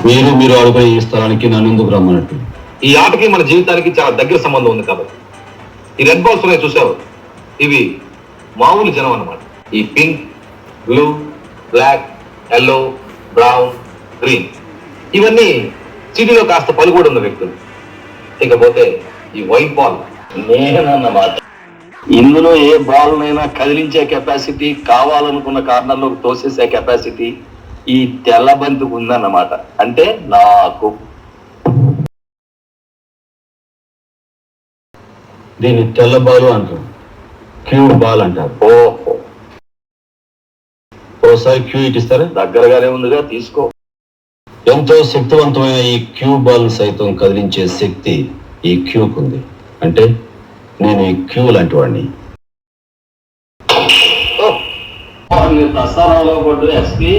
మీరు ఆడుకునే ఈ స్థలానికి నన్ను ఎందుకు రమ్మన్నట్టు? ఈ ఆటకి మన జీవితానికి చాలా దగ్గర సంబంధం ఉంది కాబట్టి. ఈ రెడ్ బాల్స్ ఉన్నాయి చూసావు, ఇవి మామూలు జనం అన్నమాట. ఈ pink, blue, black, yellow, brown, green ఇవన్నీ సిటీలో కాస్త పలుకుబడి ఉన్న వ్యక్తులు. ఇకపోతే ఈ వైట్ బాల్ నేనన్నమాట. ఇందులో ఏ బాల్నైనా కదిలించే కెపాసిటీ, కావాలనుకున్న కార్నర్లోకి తోసేసే కెపాసిటీ ఈ తెల్ల బంతికి ఉందన్నమాట. అంటే నాకు. దీన్ని తెల్ల బాలు అంటారు, క్యూ బాల్ అంటారు. ఓహో, ఓసారి క్యూ ఇటిస్తారా? దగ్గరగానే ఉందిగా, తీసుకో. ఎంతో శక్తివంతమైన ఈ క్యూ బాల్ సైతం కదిలించే శక్తి ఈ క్యూకుంది. అంటే నేను ఈ క్యూ లాంటి వాడిని. దసరాలో పడ్డ ఎస్పీ